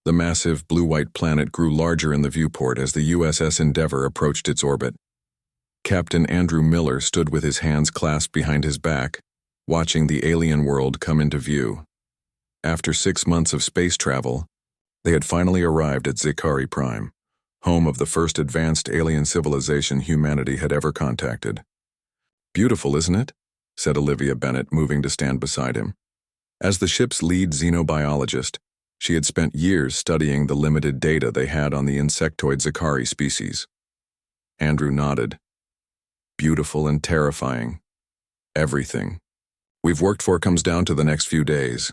The massive blue-white planet grew larger in the viewport as the USS Endeavour approached its orbit. Captain Andrew Miller stood with his hands clasped behind his back, watching the alien world come into view. After 6 months of space travel, they had finally arrived at Zicari Prime, home of the first advanced alien civilization humanity had ever contacted. "Beautiful, isn't it?" said Olivia Bennett, moving to stand beside him. As the ship's lead xenobiologist, she had spent years studying the limited data they had on the insectoid Zicari species. Andrew nodded. "Beautiful and terrifying. Everything we've worked for comes down to the next few days."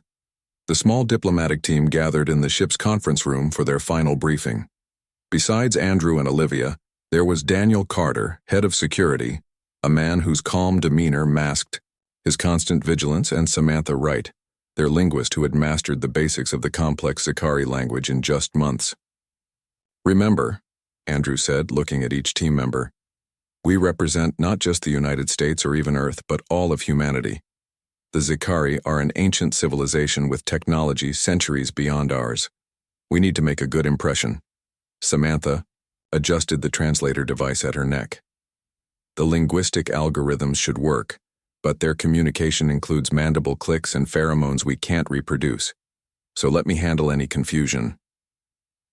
The small diplomatic team gathered in the ship's conference room for their final briefing. Besides Andrew and Olivia, there was Daniel Carter, head of security, a man whose calm demeanor masked his constant vigilance, and Samantha Wright, their linguist who had mastered the basics of the complex Zicari language in just months. "Remember," Andrew said, looking at each team member, "we represent not just the United States or even Earth, but all of humanity. The Zicari are an ancient civilization with technology centuries beyond ours. We need to make a good impression." Samantha adjusted the translator device at her neck. "The linguistic algorithms should work, but their communication includes mandible clicks and pheromones we can't reproduce. So let me handle any confusion.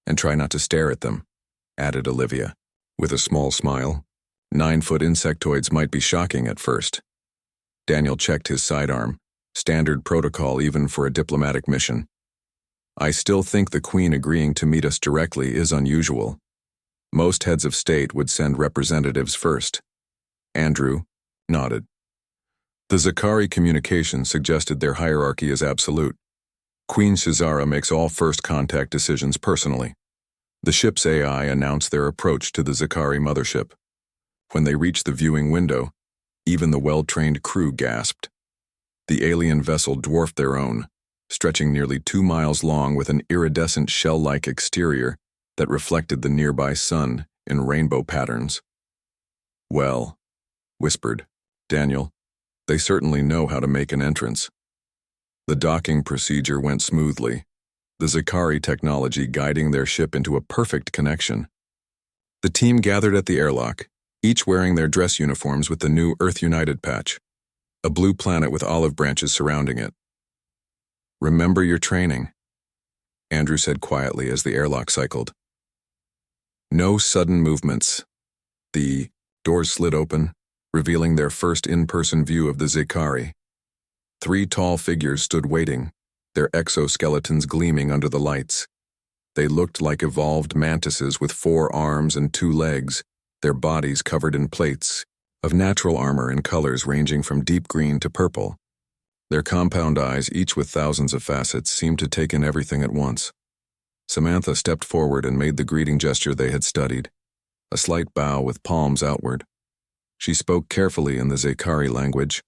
And try not to stare at them," added Olivia, with a small smile. 9-foot insectoids might be shocking at first. Daniel checked his sidearm, standard protocol even for a diplomatic mission. "I still think the Queen agreeing to meet us directly is unusual. Most heads of state would send representatives first." Andrew nodded. "The Zicari communication suggested their hierarchy is absolute. Queen Shazara makes all first contact decisions personally. The ship's AI announced their approach to the Zicari mothership. When they reached the viewing window, even the well-trained crew gasped. The alien vessel dwarfed their own, stretching nearly 2 miles long with an iridescent shell-like exterior that reflected the nearby sun in rainbow patterns. "Well," whispered Daniel, "they certainly know how to make an entrance." The docking procedure went smoothly, the Zicari technology guiding their ship into a perfect connection. The team gathered at the airlock, each wearing their dress uniforms with the new Earth United patch, a blue planet with olive branches surrounding it. "Remember your training," Andrew said quietly as the airlock cycled. "No sudden movements." The doors slid open, revealing their first in-person view of the Zicari. 3 tall figures stood waiting, their exoskeletons gleaming under the lights. They looked like evolved mantises with 4 arms and 2 legs, their bodies covered in plates of natural armor in colors ranging from deep green to purple. Their compound eyes, each with thousands of facets, seemed to take in everything at once. Samantha stepped forward and made the greeting gesture they had studied, a slight bow with palms outward. She spoke carefully in the Zicari language,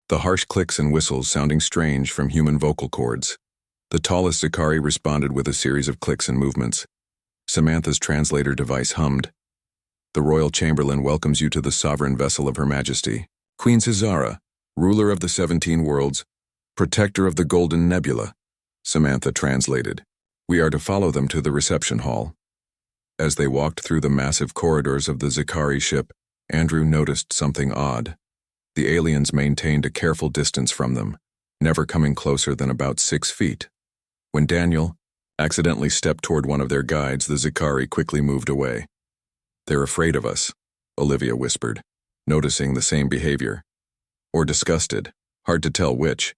the harsh clicks and whistles sounding strange from human vocal cords. The tallest Zicari responded with a series of clicks and movements. Samantha's translator device hummed. "The Royal Chamberlain welcomes you to the sovereign vessel of Her Majesty, Queen Shazara, ruler of the 17 worlds, protector of the Golden Nebula," Samantha translated. "We are to follow them to the reception hall." As they walked through the massive corridors of the Zicari ship, Andrew noticed something odd. The aliens maintained a careful distance from them, never coming closer than about 6 feet. When Daniel accidentally stepped toward one of their guides, the Zicari quickly moved away. "They're afraid of us," Olivia whispered, noticing the same behavior. Or disgusted, hard to tell which.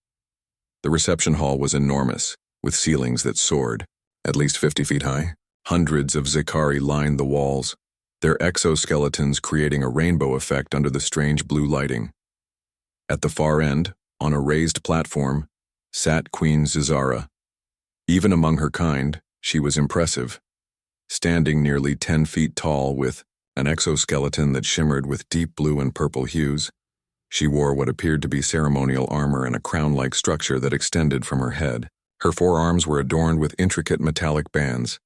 The reception hall was enormous, with ceilings that soared, at least 50 feet high. Hundreds of Zicari lined the walls, their exoskeletons creating a rainbow effect under the strange blue lighting. At the far end, on a raised platform, sat Queen Shazara. Even among her kind, she was impressive, standing nearly 10 feet tall with an exoskeleton that shimmered with deep blue and purple hues. She wore what appeared to be ceremonial armor and a crown-like structure that extended from her head. Her 4 arms were adorned with intricate metallic bands,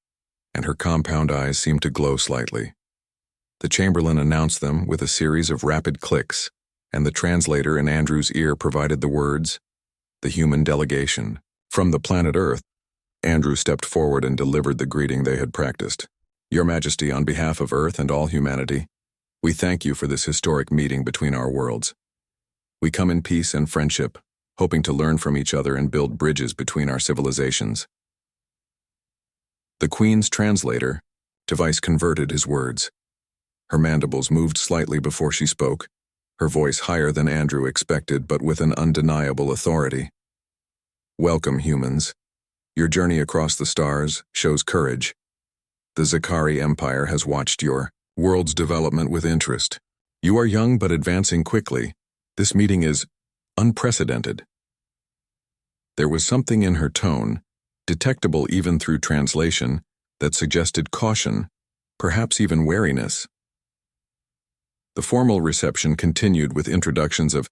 and her compound eyes seemed to glow slightly. The Chamberlain announced them with a series of rapid clicks, and the translator in Andrew's ear provided the words, "The human delegation, from the planet Earth, Andrew stepped forward and delivered the greeting they had practiced. Your Majesty, on behalf of Earth and all humanity, we thank you for this historic meeting between our worlds. We come in peace and friendship, hoping to learn from each other and build bridges between our civilizations. The Queen's translator, Device, converted his words. Her mandibles moved slightly before she spoke, her voice higher than Andrew expected but with an undeniable authority. Welcome, humans. Your journey across the stars shows courage. The Zakari Empire has watched your world's development with interest. You are young but advancing quickly. This meeting is unprecedented. There was something in her tone, detectable even through translation, that suggested caution, perhaps even wariness. The formal reception continued with introductions of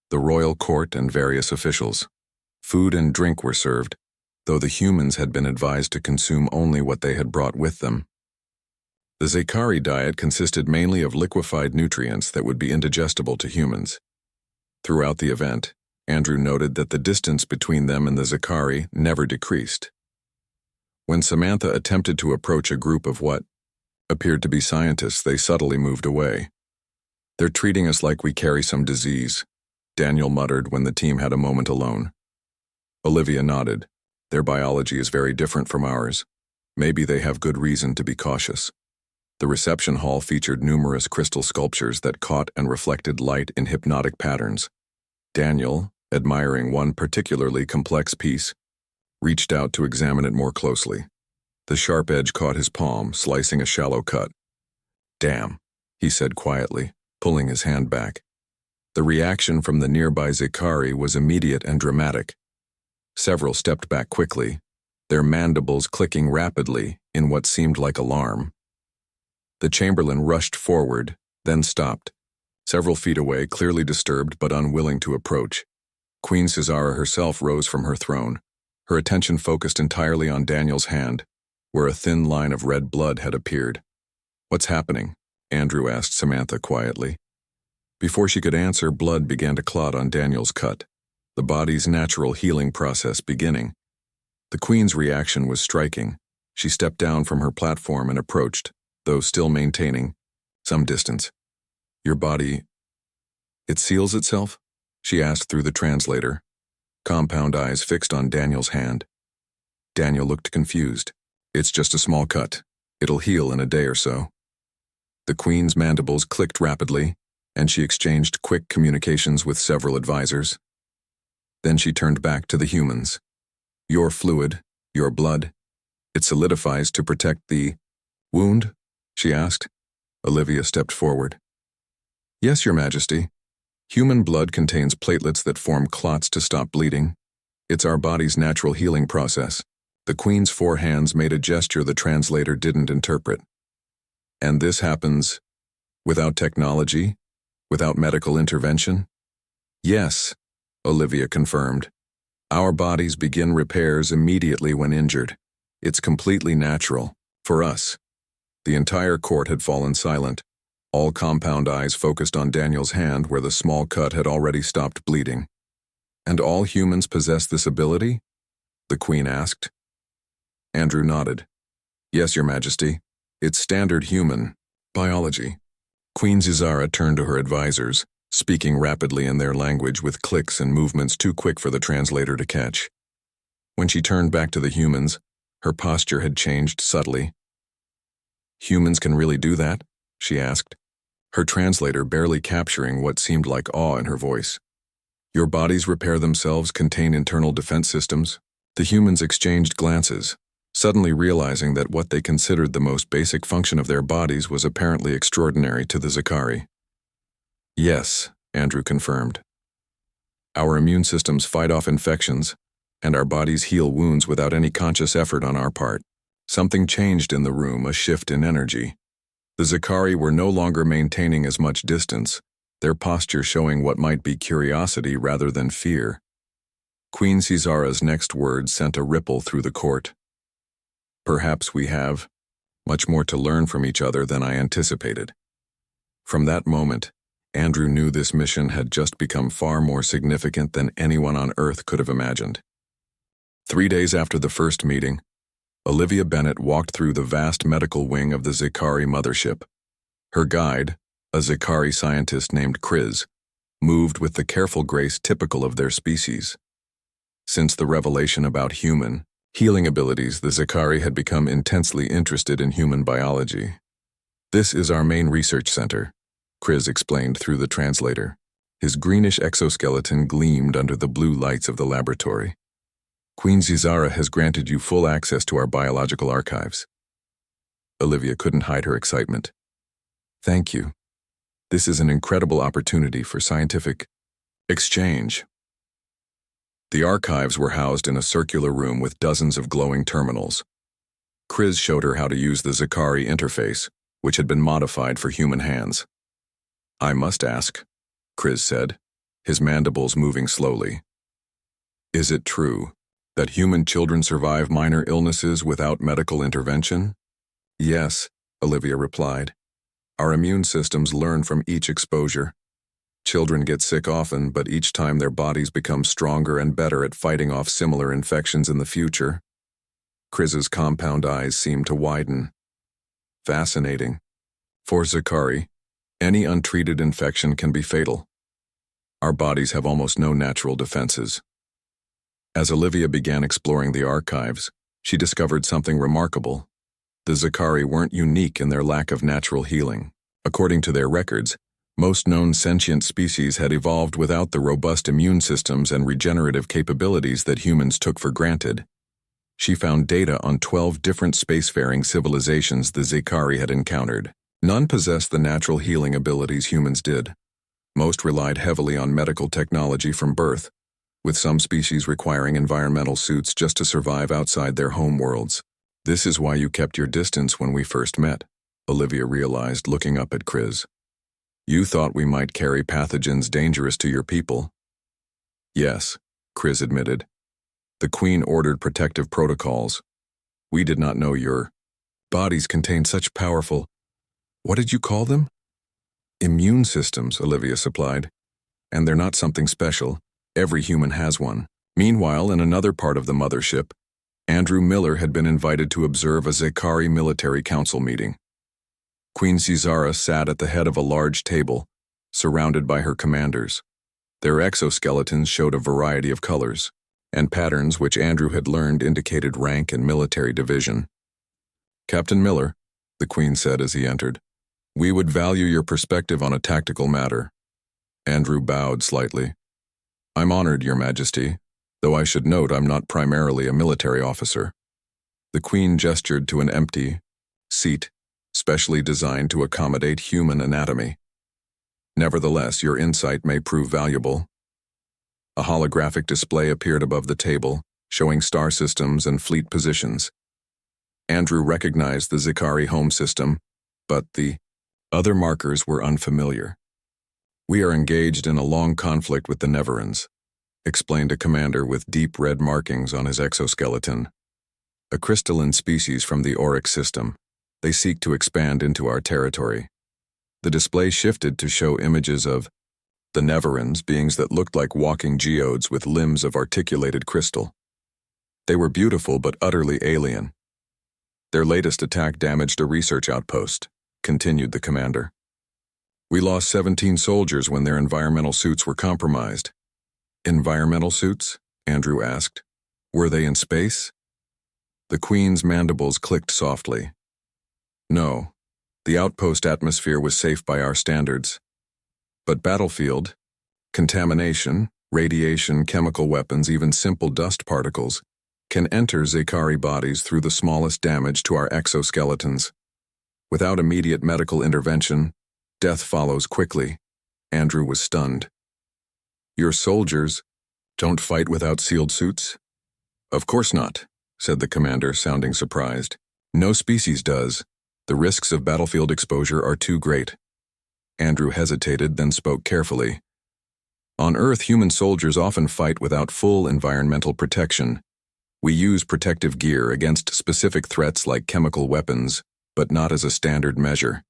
the royal court and various officials. Food and drink were served, though the humans had been advised to consume only what they had brought with them. The Zakari diet consisted mainly of liquefied nutrients that would be indigestible to humans. Throughout the event, Andrew noted that the distance between them and the Zakari never decreased. When Samantha attempted to approach a group of what appeared to be scientists, they subtly moved away. They're treating us like we carry some disease, Daniel muttered when the team had a moment alone. Olivia nodded. Their biology is very different from ours. Maybe they have good reason to be cautious. The reception hall featured numerous crystal sculptures that caught and reflected light in hypnotic patterns. Daniel, admiring one particularly complex piece, reached out to examine it more closely. The sharp edge caught his palm, slicing a shallow cut. Damn, he said quietly, pulling his hand back. The reaction from the nearby Zakari was immediate and dramatic. Several stepped back quickly, their mandibles clicking rapidly in what seemed like alarm. The Chamberlain rushed forward, then stopped, several feet away, clearly disturbed but unwilling to approach. Queen Cesara herself rose from her throne, her attention focused entirely on Daniel's hand, where a thin line of red blood had appeared. What's happening? Andrew asked Samantha quietly. Before she could answer, blood began to clot on Daniel's cut, the body's natural healing process beginning. The Queen's reaction was striking. She stepped down from her platform and approached, though still maintaining some distance. Your body, it seals itself? She asked through the translator, compound eyes fixed on Daniel's hand. Daniel looked confused. It's just a small cut. It'll heal in a day or so. The Queen's mandibles clicked rapidly, and she exchanged quick communications with several advisors. Then she turned back to the humans. Your fluid, your blood, it solidifies to protect the wound? She asked. Olivia stepped forward. Yes, Your Majesty. Human blood contains platelets that form clots to stop bleeding. It's our body's natural healing process. The Queen's four hands made a gesture the translator didn't interpret. And this happens without technology? Without medical intervention? Yes, Olivia confirmed. Our bodies begin repairs immediately when injured. It's completely natural, for us. The entire court had fallen silent, all compound eyes focused on Daniel's hand where the small cut had already stopped bleeding. And all humans possess this ability? The Queen asked. Andrew nodded. Yes, Your Majesty. It's standard human biology. Queen Zizara turned to her advisors, speaking rapidly in their language with clicks and movements too quick for the translator to catch. When she turned back to the humans, her posture had changed subtly. Humans can really do that? She asked, her translator barely capturing what seemed like awe in her voice. Your bodies repair themselves, contain internal defense systems? The humans exchanged glances, suddenly realizing that what they considered the most basic function of their bodies was apparently extraordinary to the Zakari. Yes, Andrew confirmed. Our immune systems fight off infections, and our bodies heal wounds without any conscious effort on our part. Something changed in the room, a shift in energy. The Zakari were no longer maintaining as much distance, their posture showing what might be curiosity rather than fear. Queen Cesara's next words sent a ripple through the court. Perhaps we have much more to learn from each other than I anticipated. From that moment, Andrew knew this mission had just become far more significant than anyone on Earth could have imagined. 3 days after the first meeting, Olivia Bennett walked through the vast medical wing of the Zikari mothership. Her guide, a Zikari scientist named Kriz, moved with the careful grace typical of their species. Since the revelation about human healing abilities, the Zikari had become intensely interested in human biology. "This is our main research center," Kriz explained through the translator. His greenish exoskeleton gleamed under the blue lights of the laboratory. "Queen Zizara has granted you full access to our biological archives." Olivia couldn't hide her excitement. "Thank you. This is an incredible opportunity for scientific exchange." The archives were housed in a circular room with dozens of glowing terminals. Kriz showed her how to use the Zikari interface, which had been modified for human hands. "I must ask," Kriz said, his mandibles moving slowly. "Is it true that human children survive minor illnesses without medical intervention?" "Yes," Olivia replied. "Our immune systems learn from each exposure. Children get sick often, but each time their bodies become stronger and better at fighting off similar infections in the future." Kriz's compound eyes seemed to widen. "Fascinating. For Zikari, any untreated infection can be fatal. Our bodies have almost no natural defenses." As Olivia began exploring the archives, she discovered something remarkable. The Zikari weren't unique in their lack of natural healing. According to their records, most known sentient species had evolved without the robust immune systems and regenerative capabilities that humans took for granted. She found data on 12 different spacefaring civilizations the Zikari had encountered. None possessed the natural healing abilities humans did. Most relied heavily on medical technology from birth, with some species requiring environmental suits just to survive outside their home worlds. "This is why you kept your distance when we first met," Olivia realized, looking up at Kriz. "You thought we might carry pathogens dangerous to your people." "Yes," Kriz admitted. "The Queen ordered protective protocols. We did not know your bodies contained such powerful—" "What did you call them?" "Immune systems," Olivia supplied. "And they're not something special. Every human has one." Meanwhile, in another part of the mothership, Andrew Miller had been invited to observe a Zikari military council meeting. Queen Zizara sat at the head of a large table, surrounded by her commanders. Their exoskeletons showed a variety of colors, and patterns which Andrew had learned indicated rank and military division. "Captain Miller," the Queen said as he entered, "we would value your perspective on a tactical matter." Andrew bowed slightly. "I'm honored, Your Majesty, though I should note I'm not primarily a military officer." The Queen gestured to an empty seat, specially designed to accommodate human anatomy. "Nevertheless, your insight may prove valuable." A holographic display appeared above the table, showing star systems and fleet positions. Andrew recognized the Zikari home system, but the other markers were unfamiliar. "We are engaged in a long conflict with the Neverans," explained a commander with deep red markings on his exoskeleton. "A crystalline species from the Orcs system. They seek to expand into our territory." The display shifted to show images of the Neverans, beings that looked like walking geodes with limbs of articulated crystal. They were beautiful but utterly alien. "Their latest attack damaged a research outpost," continued the commander. "We lost 17 soldiers when their environmental suits were compromised." "Environmental suits?" Andrew asked. "Were they in space?" The Queen's mandibles clicked softly. "No, the outpost atmosphere was safe by our standards. But battlefield, contamination, radiation, chemical weapons, even simple dust particles, can enter Zikari bodies through the smallest damage to our exoskeletons. Without immediate medical intervention, death follows quickly." Andrew was stunned. "Your soldiers don't fight without sealed suits?" "Of course not," said the commander, sounding surprised. "No species does. The risks of battlefield exposure are too great." Andrew hesitated, then spoke carefully. "On Earth, human soldiers often fight without full environmental protection. We use protective gear against specific threats like chemical weapons, but not as a standard measure."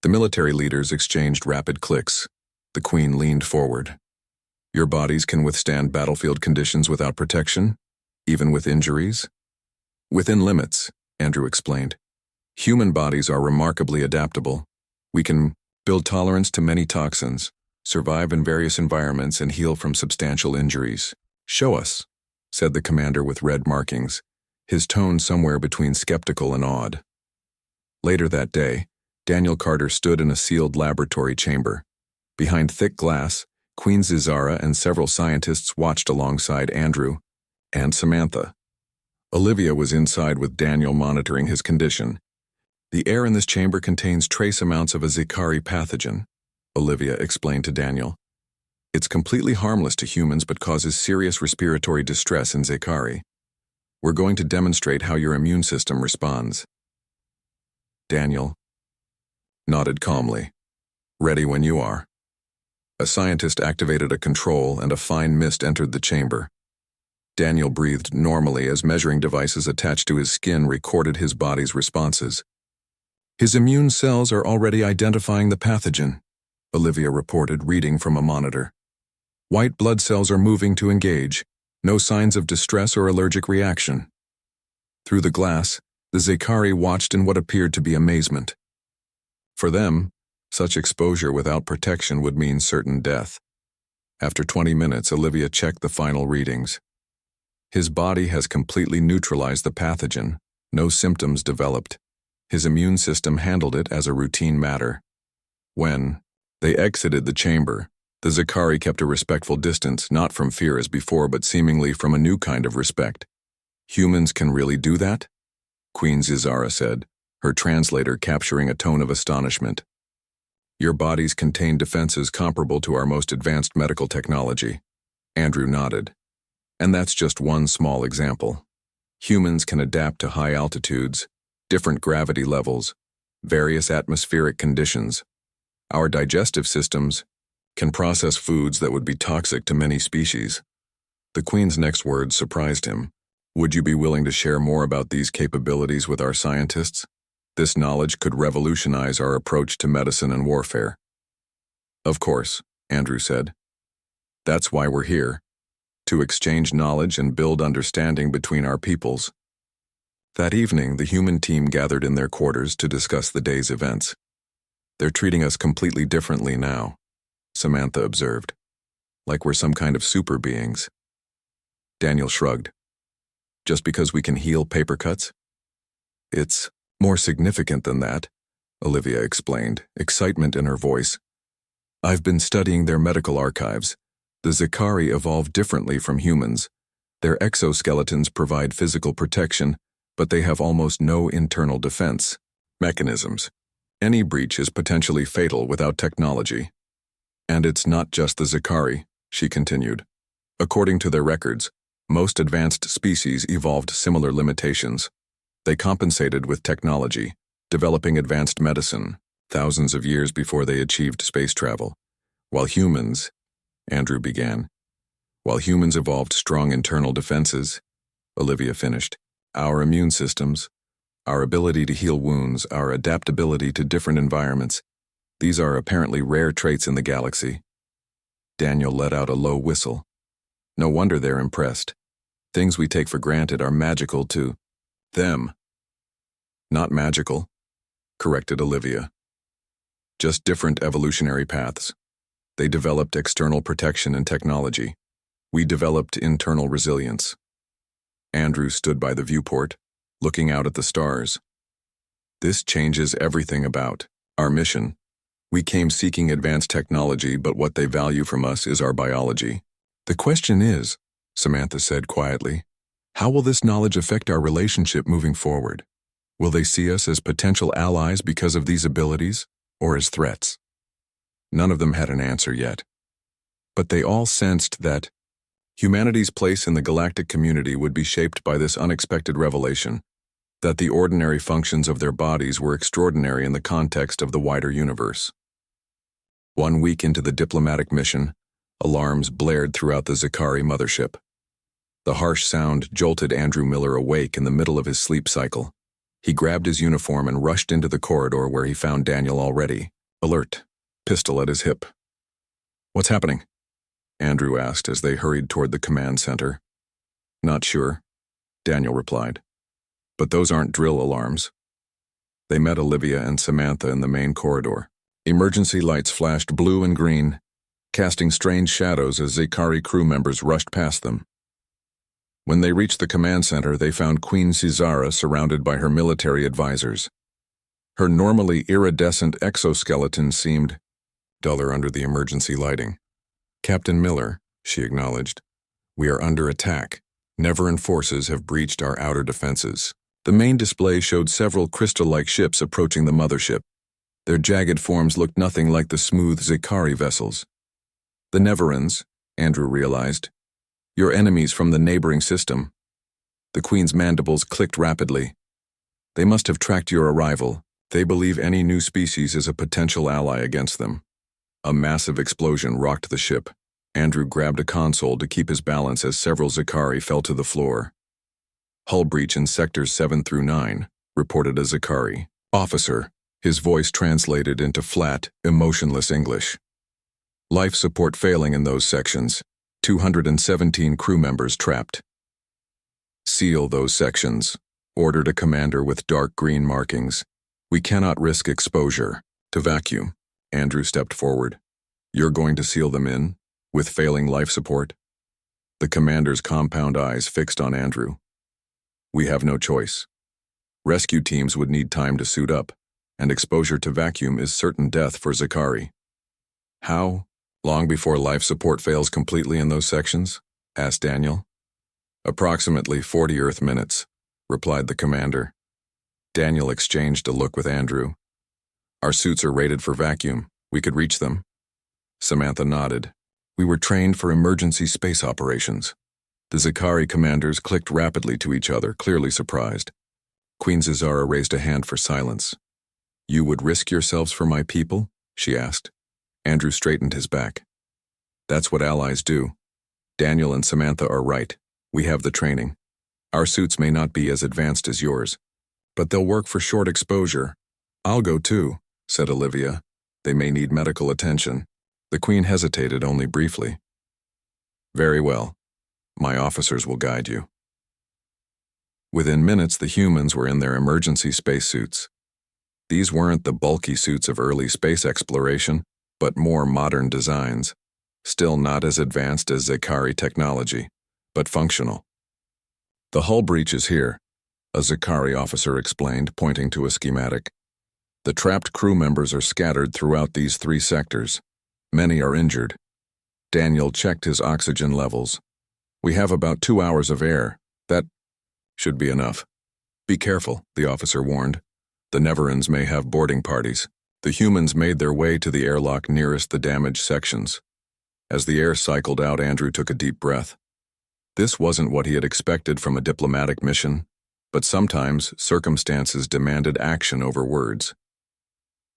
The military leaders exchanged rapid clicks. The Queen leaned forward. "Your bodies can withstand battlefield conditions without protection?" Even with injuries? Within limits, Andrew explained. Human bodies are remarkably adaptable. We can build tolerance to many toxins, survive in various environments, and heal from substantial injuries. Show us, said the commander with red markings, his tone somewhere between skeptical and awed. Later that day, Daniel Carter stood in a sealed laboratory chamber. Behind thick glass, Queen Zizara and several scientists watched alongside Andrew and Samantha. Olivia was inside with Daniel monitoring his condition. The air in this chamber contains trace amounts of a Zikari pathogen, Olivia explained to Daniel. It's completely harmless to humans but causes serious respiratory distress in Zikari. We're going to demonstrate how your immune system responds. Daniel nodded calmly. Ready when you are. A scientist activated a control and a fine mist entered the chamber. Daniel breathed normally as measuring devices attached to his skin recorded his body's responses. His immune cells are already identifying the pathogen, Olivia reported, reading from a monitor. White blood cells are moving to engage, no signs of distress or allergic reaction. Through the glass, the Zikari watched in what appeared to be amazement. For them, such exposure without protection would mean certain death. After 20 minutes, Olivia checked the final readings. His body has completely neutralized the pathogen, no symptoms developed. His immune system handled it as a routine matter. When they exited the chamber, the Zikari kept a respectful distance, not from fear as before, but seemingly from a new kind of respect. Humans can really do that? Queen Zizara said, her translator capturing a tone of astonishment. Your bodies contain defenses comparable to our most advanced medical technology. Andrew nodded. And that's just one small example. Humans can adapt to high altitudes, different gravity levels, various atmospheric conditions. Our digestive systems can process foods that would be toxic to many species. The Queen's next words surprised him. Would you be willing to share more about these capabilities with our scientists? This knowledge could revolutionize our approach to medicine and warfare. Of course, Andrew said. That's why we're here, to exchange knowledge and build understanding between our peoples. That evening, the human team gathered in their quarters to discuss the day's events. They're treating us completely differently now, Samantha observed, like we're some kind of super beings. Daniel shrugged. Just because we can heal paper cuts? It's more significant than that, Olivia explained, excitement in her voice. I've been studying their medical archives. The Zikari evolved differently from humans. Their exoskeletons provide physical protection, but they have almost no internal defense mechanisms. Any breach is potentially fatal without technology. And it's not just the Zikari, she continued. According to their records, most advanced species evolved similar limitations. They compensated with technology, developing advanced medicine, thousands of years before they achieved space travel. While humans, Andrew began, while humans evolved strong internal defenses, Olivia finished, our immune systems, our ability to heal wounds, our adaptability to different environments, these are apparently rare traits in the galaxy. Daniel let out a low whistle. No wonder they're impressed. Things we take for granted are magical to them. Not magical, corrected Olivia. Just different evolutionary paths. They developed external protection and technology. We developed internal resilience. Andrew stood by the viewport, looking out at the stars. This changes everything about our mission. We came seeking advanced technology, but what they value from us is our biology. The question is, Samantha said quietly, how will this knowledge affect our relationship moving forward? Will they see us as potential allies because of these abilities, or as threats? None of them had an answer yet. But they all sensed that humanity's place in the galactic community would be shaped by this unexpected revelation, that the ordinary functions of their bodies were extraordinary in the context of the wider universe. 1 week into the diplomatic mission, alarms blared throughout the Zikari mothership. The harsh sound jolted Andrew Miller awake in the middle of his sleep cycle. He grabbed his uniform and rushed into the corridor where he found Daniel already, alert, pistol at his hip. What's happening? Andrew asked as they hurried toward the command center. Not sure, Daniel replied. But those aren't drill alarms. They met Olivia and Samantha in the main corridor. Emergency lights flashed blue and green, casting strange shadows as Zikari crew members rushed past them. When they reached the command center, they found Queen Caesara surrounded by her military advisors. Her normally iridescent exoskeleton seemed duller under the emergency lighting. "Captain Miller," she acknowledged, "we are under attack. Neveran forces have breached our outer defenses." The main display showed several crystal-like ships approaching the mothership. Their jagged forms looked nothing like the smooth Zikari vessels. "The Neverans," Andrew realized. "Your enemies from the neighboring system." The Queen's mandibles clicked rapidly. "They must have tracked your arrival. They believe any new species is a potential ally against them." A massive explosion rocked the ship. Andrew grabbed a console to keep his balance as several Zikari fell to the floor. "Hull breach in sectors 7 through 9, reported a Zikari officer, his voice translated into flat, emotionless English. "Life support failing in those sections. 217 crew members trapped." "Seal those sections," ordered a commander with dark green markings. "We cannot risk exposure." To vacuum, Andrew stepped forward. "You're going to seal them in, with failing life support?" The commander's compound eyes fixed on Andrew. "We have no choice. Rescue teams would need time to suit up, and exposure to vacuum is certain death for Zikari." "How long before life support fails completely in those sections?" asked Daniel. "Approximately 40 Earth minutes," replied the commander. Daniel exchanged a look with Andrew. "Our suits are rated for vacuum. We could reach them." Samantha nodded. "We were trained for emergency space operations." The Zikari commanders clicked rapidly to each other, clearly surprised. Queen Caesara raised a hand for silence. "You would risk yourselves for my people?" she asked. Andrew straightened his back. "That's what allies do. Daniel and Samantha are right. We have the training. Our suits may not be as advanced as yours, but they'll work for short exposure." "I'll go too," said Olivia. "They may need medical attention." The Queen hesitated only briefly. "Very well. My officers will guide you." Within minutes, the humans were in their emergency spacesuits. These weren't the bulky suits of early space exploration, but more modern designs, still not as advanced as Zikari technology, but functional. "The hull breach is here," a Zikari officer explained, pointing to a schematic. "The trapped crew members are scattered throughout these 3 sectors. Many are injured." Daniel checked his oxygen levels. "We have about 2 hours of air. That should be enough." "Be careful," the officer warned. "The Neverans may have boarding parties." The humans made their way to the airlock nearest the damaged sections. As the air cycled out, Andrew took a deep breath. This wasn't what he had expected from a diplomatic mission, but sometimes circumstances demanded action over words.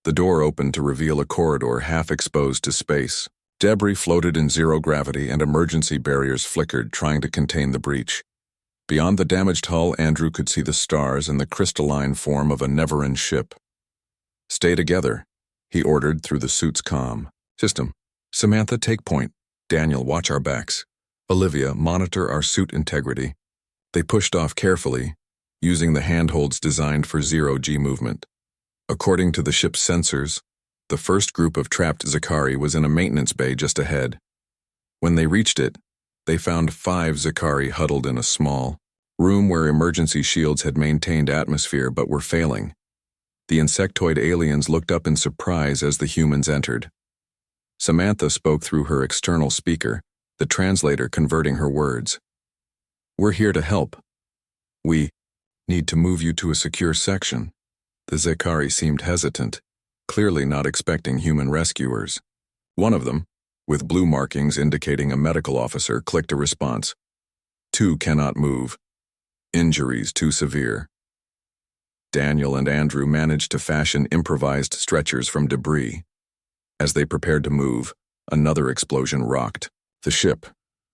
The door opened to reveal a corridor half exposed to space. Debris floated in zero gravity and emergency barriers flickered, trying to contain the breach. Beyond the damaged hull, Andrew could see the stars and the crystalline form of a Neveran ship. "Stay together," he ordered through the suit's comm system. "Samantha, take point. Daniel, watch our backs. Olivia, monitor our suit integrity." They pushed off carefully, using the handholds designed for zero-G movement. According to the ship's sensors, the first group of trapped Zikari was in a maintenance bay just ahead. When they reached it, they found 5 Zikari huddled in a small room where emergency shields had maintained atmosphere but were failing. The insectoid aliens looked up in surprise as the humans entered. Samantha spoke through her external speaker, the translator converting her words. "We're here to help. We need to move you to a secure section." The Zikari seemed hesitant, clearly not expecting human rescuers. One of them, with blue markings indicating a medical officer, clicked a response. "2 cannot move. Injuries too severe." Daniel and Andrew managed to fashion improvised stretchers from debris. As they prepared to move, another explosion rocked the ship.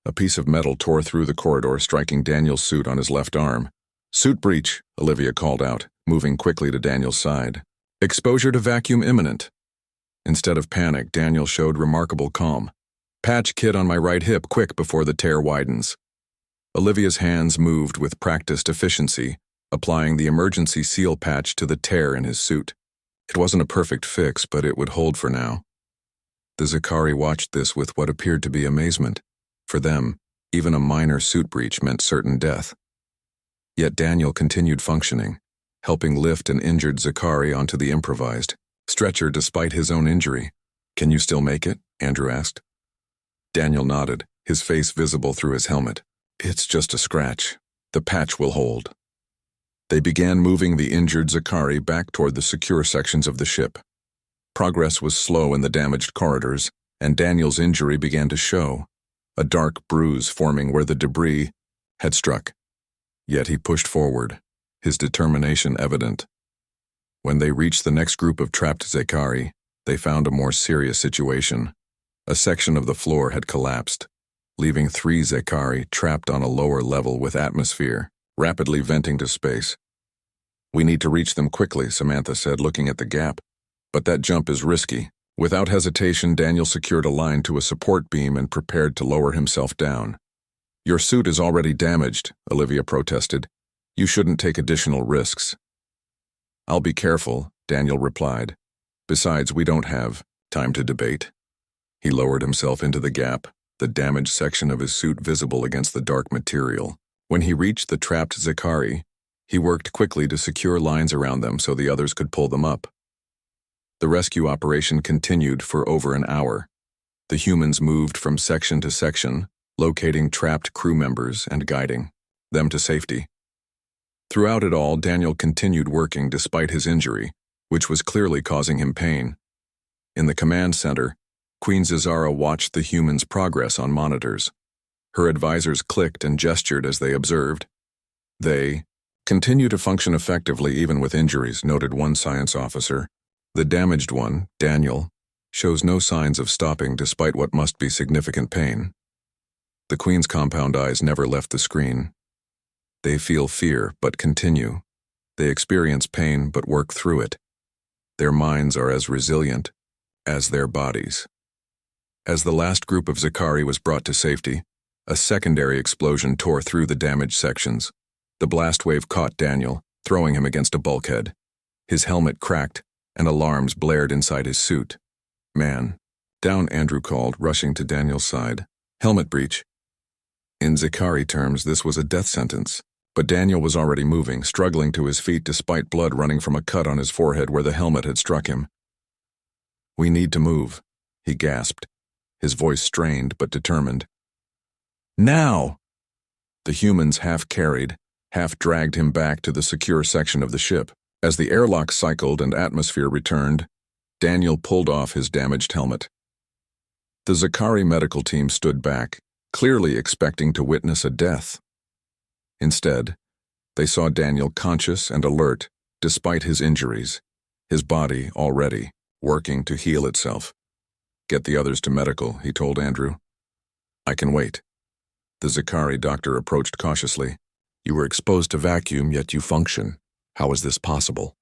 A piece of metal tore through the corridor, striking Daniel's suit on his left arm. "Suit breach," Olivia called out, moving quickly to Daniel's side. "Exposure to vacuum imminent." Instead of panic, Daniel showed remarkable calm. "Patch kit on my right hip, quick, before the tear widens." Olivia's hands moved with practiced efficiency, applying the emergency seal patch to the tear in his suit. It wasn't a perfect fix, but it would hold for now. The Zakari watched this with what appeared to be amazement. For them, even a minor suit breach meant certain death. Yet Daniel continued functioning, helping lift an injured Zakari onto the improvised stretcher despite his own injury. "Can you still make it?" Andrew asked. Daniel nodded, his face visible through his helmet. "It's just a scratch. The patch will hold." They began moving the injured Zakari back toward the secure sections of the ship. Progress was slow in the damaged corridors, and Daniel's injury began to show, a dark bruise forming where the debris had struck. Yet he pushed forward, his determination evident. When they reached the next group of trapped Zakari, they found a more serious situation. A section of the floor had collapsed, leaving 3 Zakari trapped on a lower level with atmosphere, rapidly venting to space. "We need to reach them quickly," Samantha said, looking at the gap. "But that jump is risky." Without hesitation, Daniel secured a line to a support beam and prepared to lower himself down. "Your suit is already damaged," Olivia protested. "You shouldn't take additional risks." "I'll be careful," Daniel replied. "Besides, we don't have time to debate." He lowered himself into the gap, the damaged section of his suit visible against the dark material. When he reached the trapped Zakari, he worked quickly to secure lines around them so the others could pull them up. The rescue operation continued for over an hour. The humans moved from section to section, locating trapped crew members and guiding them to safety. Throughout it all, Daniel continued working despite his injury, which was clearly causing him pain. In the command center, Queen Zazara watched the humans' progress on monitors. Her advisors clicked and gestured as they observed. "They continue to function effectively even with injuries," noted one science officer. "The damaged one, Daniel, shows no signs of stopping despite what must be significant pain." The Queen's compound eyes never left the screen. "They feel fear, but continue. They experience pain, but work through it. Their minds are as resilient as their bodies." As the last group of Zakari was brought to safety, a secondary explosion tore through the damaged sections. The blast wave caught Daniel, throwing him against a bulkhead. His helmet cracked, and alarms blared inside his suit. "Man, down," Andrew called, rushing to Daniel's side. "Helmet breach." In Zakari terms, this was a death sentence, but Daniel was already moving, struggling to his feet despite blood running from a cut on his forehead where the helmet had struck him. "We need to move," he gasped, his voice strained but determined. "Now!" The humans half carried, half dragged him back to the secure section of the ship. As the airlock cycled and atmosphere returned, Daniel pulled off his damaged helmet. The Zakari medical team stood back, clearly expecting to witness a death. Instead, they saw Daniel conscious and alert despite his injuries, his body already working to heal itself. "Get the others to medical," he told Andrew. "I can wait." The Zakari doctor approached cautiously. "You were exposed to vacuum, yet you function. How is this possible?"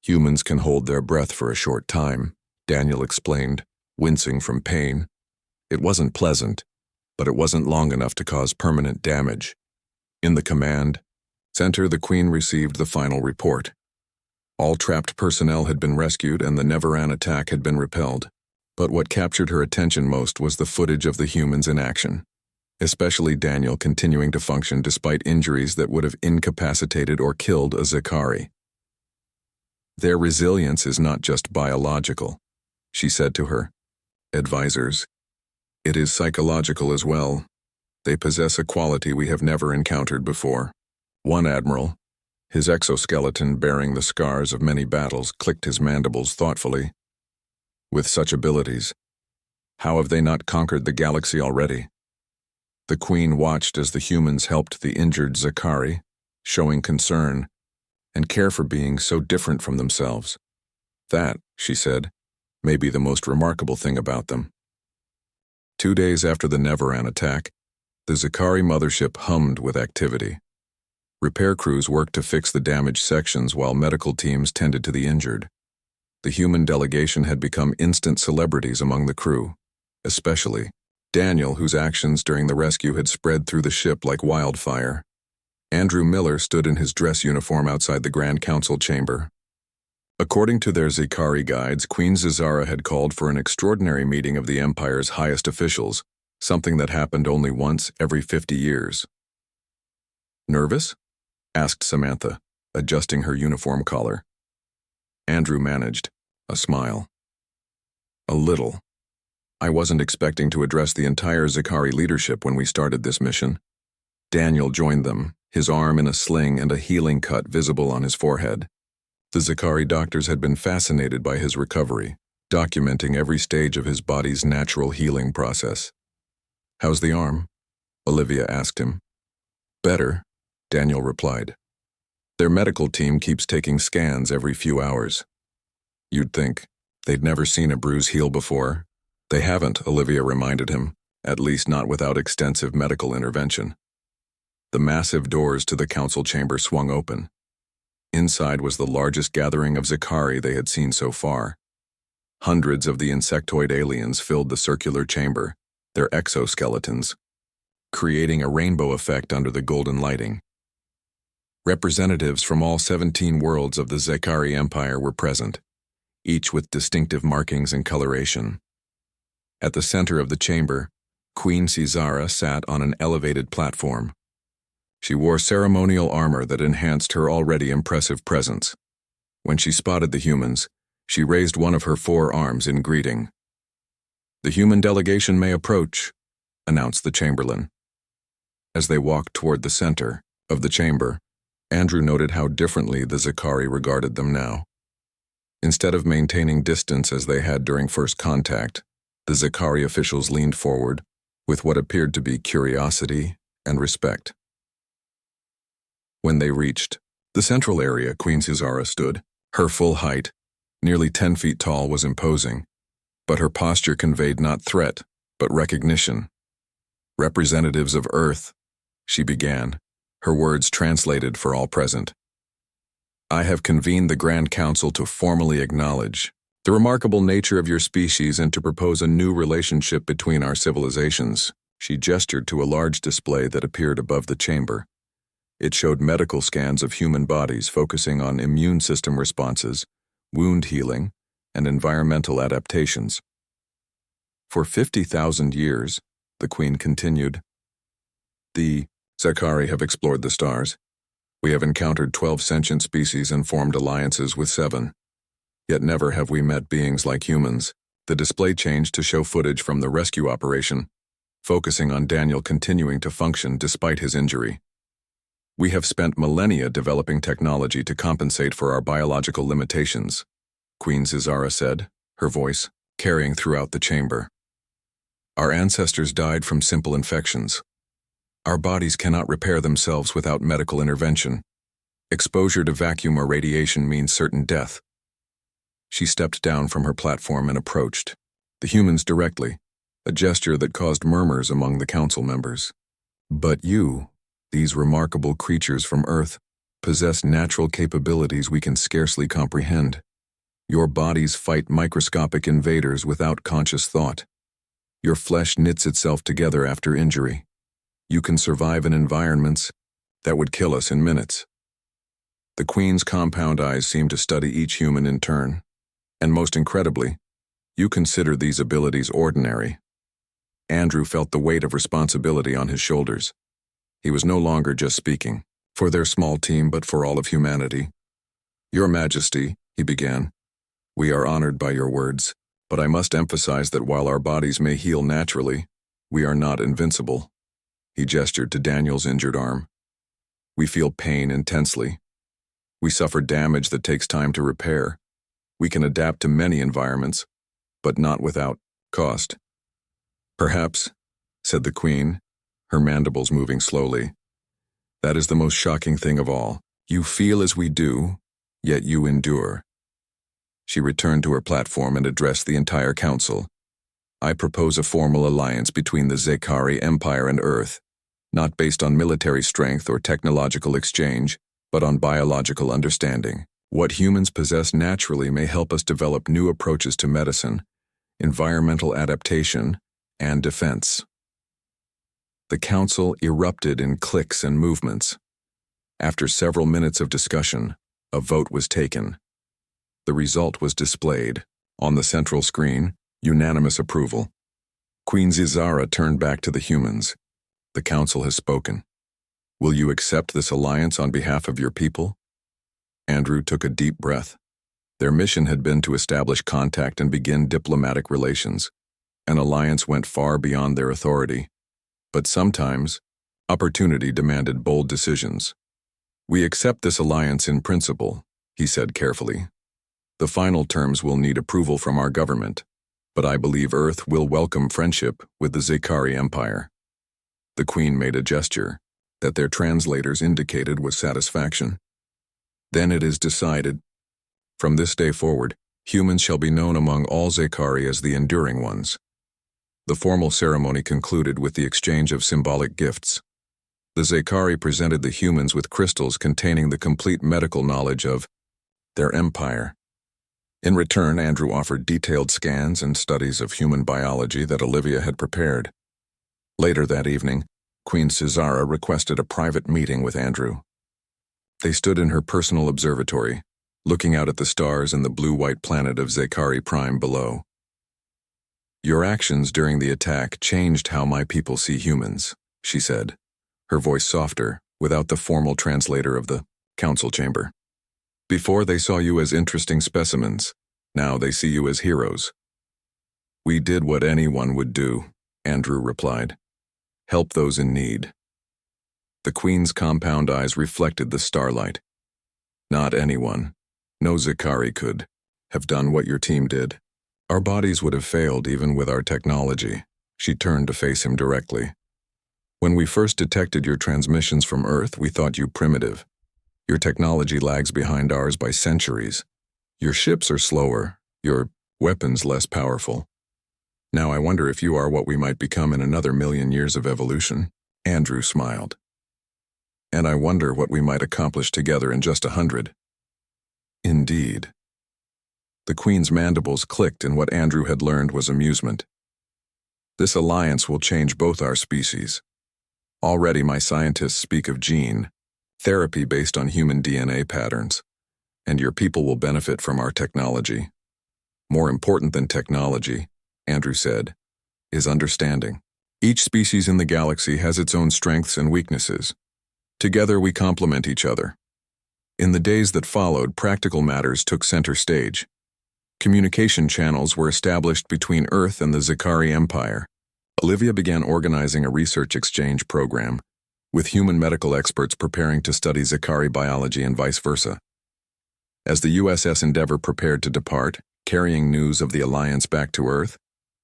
"Humans can hold their breath for a short time," Daniel explained, wincing from pain. It wasn't pleasant, but it wasn't long enough to cause permanent damage. In the command center, the Queen received the final report. All trapped personnel had been rescued and the Neveran attack had been repelled. But what captured her attention most was the footage of the humans in action, especially Daniel continuing to function despite injuries that would have incapacitated or killed a Zakari. "Their resilience is not just biological," she said to her advisors. "It is psychological as well. They possess a quality we have never encountered before." One admiral, his exoskeleton bearing the scars of many battles, clicked his mandibles thoughtfully. "With such abilities, how have they not conquered the galaxy already?" The Queen watched as the humans helped the injured Zakari, showing concern and care for beings so different from themselves. "That," she said, "may be the most remarkable thing about them." 2 days after the Neveran attack, the Zakari mothership hummed with activity. Repair crews worked to fix the damaged sections while medical teams tended to the injured. The human delegation had become instant celebrities among the crew, especially Daniel, whose actions during the rescue had spread through the ship like wildfire. Andrew Miller stood in his dress uniform outside the Grand Council chamber. According to their Zikari guides, Queen Zizara had called for an extraordinary meeting of the Empire's highest officials, something that happened only once every 50 years. "Nervous?" asked Samantha, adjusting her uniform collar. Andrew managed a smile. "A little. I wasn't expecting to address the entire Zikari leadership when we started this mission." Daniel joined them, his arm in a sling and a healing cut visible on his forehead. The Zikari doctors had been fascinated by his recovery, documenting every stage of his body's natural healing process. "How's the arm?" Olivia asked him. "Better," Daniel replied. "Their medical team keeps taking scans every few hours." You'd think they'd never seen a bruise heal before. They haven't, Olivia reminded him, at least not without extensive medical intervention. The massive doors to the council chamber swung open. Inside was the largest gathering of Zikari they had seen so far. Hundreds of the insectoid aliens filled the circular chamber, their exoskeletons, creating a rainbow effect under the golden lighting. Representatives from all 17 worlds of the Zikari Empire were present, each with distinctive markings and coloration. At the center of the chamber, Queen Zizara sat on an elevated platform. She wore ceremonial armor that enhanced her already impressive presence. When she spotted the humans, she raised one of her 4 arms in greeting. "The human delegation may approach," announced the chamberlain. As they walked toward the center of the chamber, Andrew noted how differently the Zikari regarded them now. Instead of maintaining distance as they had during first contact, the Zikari officials leaned forward with what appeared to be curiosity and respect. When they reached the central area, Queen Zizara stood. Her full height, nearly 10 feet tall, was imposing, but her posture conveyed not threat, but recognition. "Representatives of Earth," she began, her words translated for all present. "I have convened the Grand Council to formally acknowledge the remarkable nature of your species and to propose a new relationship between our civilizations." She gestured to a large display that appeared above the chamber. It showed medical scans of human bodies focusing on immune system responses, wound healing, and environmental adaptations. "For 50,000 years, the Queen continued, the Zikari have explored the stars. We have encountered 12 sentient species and formed alliances with 7. Yet never have we met beings like humans." The display changed to show footage from the rescue operation, focusing on Daniel continuing to function despite his injury. "We have spent millennia developing technology to compensate for our biological limitations," Queen Zizara said, her voice carrying throughout the chamber. "Our ancestors died from simple infections. Our bodies cannot repair themselves without medical intervention. Exposure to vacuum or radiation means certain death." She stepped down from her platform and approached the humans directly, a gesture that caused murmurs among the council members. "But you, these remarkable creatures from Earth, possess natural capabilities we can scarcely comprehend. Your bodies fight microscopic invaders without conscious thought. Your flesh knits itself together after injury. You can survive in environments that would kill us in minutes." The Queen's compound eyes seemed to study each human in turn. "And most incredibly, you consider these abilities ordinary." Andrew felt the weight of responsibility on his shoulders. He was no longer just speaking for their small team, but for all of humanity. "Your Majesty," he began, "we are honored by your words, but I must emphasize that while our bodies may heal naturally, we are not invincible." He gestured to Daniel's injured arm. "We feel pain intensely. We suffer damage that takes time to repair. We can adapt to many environments, but not without cost." "Perhaps," said the Queen, her mandibles moving slowly, "that is the most shocking thing of all. You feel as we do, yet you endure." She returned to her platform and addressed the entire council. "I propose a formal alliance between the Zikari Empire and Earth, not based on military strength or technological exchange, but on biological understanding. What humans possess naturally may help us develop new approaches to medicine, environmental adaptation, and defense." The council erupted in clicks and movements. After several minutes of discussion, a vote was taken. The result was displayed. On the central screen, unanimous approval. Queen Zizara turned back to the humans. The council has spoken. Will you accept this alliance on behalf of your people? Andrew took a deep breath. Their mission had been to establish contact and begin diplomatic relations. An alliance went far beyond their authority. But sometimes, opportunity demanded bold decisions. We accept this alliance in principle, he said carefully. The final terms will need approval from our government, but I believe Earth will welcome friendship with the Zakari Empire. The Queen made a gesture that their translators indicated was satisfaction. Then it is decided. From this day forward, humans shall be known among all Zakari as the Enduring Ones. The formal ceremony concluded with the exchange of symbolic gifts. The Zakari presented the humans with crystals containing the complete medical knowledge of their empire. In return, Andrew offered detailed scans and studies of human biology that Olivia had prepared. Later that evening, Queen Zizara requested a private meeting with Andrew. They stood in her personal observatory, looking out at the stars and the blue-white planet of Zakari Prime below. Your actions during the attack changed how my people see humans, she said, her voice softer, without the formal translator of the council chamber. Before they saw you as interesting specimens, now they see you as heroes. We did what anyone would do, Andrew replied. Help those in need. The Queen's compound eyes reflected the starlight. Not anyone. No Zakari could have done what your team did. Our bodies would have failed even with our technology. She turned to face him directly. When we first detected your transmissions from Earth, we thought you primitive. Your technology lags behind ours by centuries. Your ships are slower, your weapons less powerful. Now I wonder if you are what we might become in another 1,000,000 years of evolution. Andrew smiled. And I wonder what we might accomplish together in just 100. Indeed. The Queen's mandibles clicked, and what Andrew had learned was amusement. This alliance will change both our species. Already my scientists speak of gene therapy based on human DNA patterns, and your people will benefit from our technology. More important than technology, Andrew said, is understanding. Each species in the galaxy has its own strengths and weaknesses. Together we complement each other. In the days that followed, practical matters took center stage. Communication channels were established between Earth and the Zakari Empire. Olivia began organizing a research exchange program, with human medical experts preparing to study Zakari biology and vice versa. As the USS Endeavour prepared to depart, carrying news of the alliance back to Earth,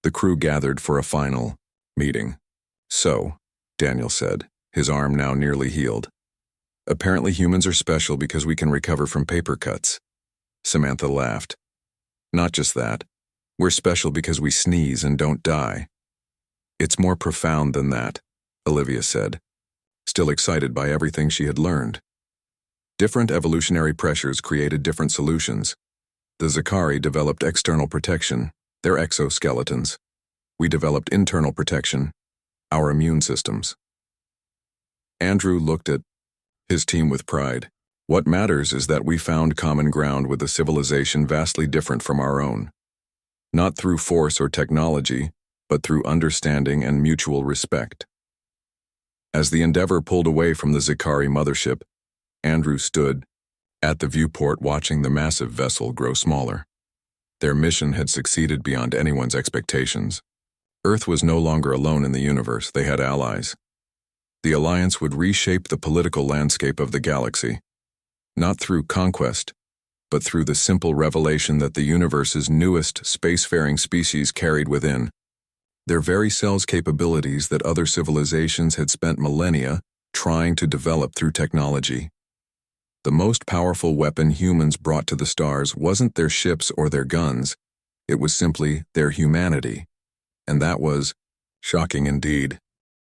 the crew gathered for a final meeting. So, Daniel said, his arm now nearly healed. Apparently humans are special because we can recover from paper cuts. Samantha laughed. Not just that. We're special because we sneeze and don't die. It's more profound than that, Olivia said, still excited by everything she had learned. Different evolutionary pressures created different solutions. The Zakari developed external protection, their exoskeletons. We developed internal protection, our immune systems. Andrew looked at his team with pride. What matters is that we found common ground with a civilization vastly different from our own. Not through force or technology, but through understanding and mutual respect. As the Endeavour pulled away from the Zakari mothership, Andrew stood at the viewport watching the massive vessel grow smaller. Their mission had succeeded beyond anyone's expectations. Earth was no longer alone in the universe, they had allies. The alliance would reshape the political landscape of the galaxy, not through conquest, but through the simple revelation that the universe's newest spacefaring species carried within their very selves capabilities that other civilizations had spent millennia trying to develop through technology. The most powerful weapon humans brought to the stars wasn't their ships or their guns, it was simply their humanity. And that was shocking indeed.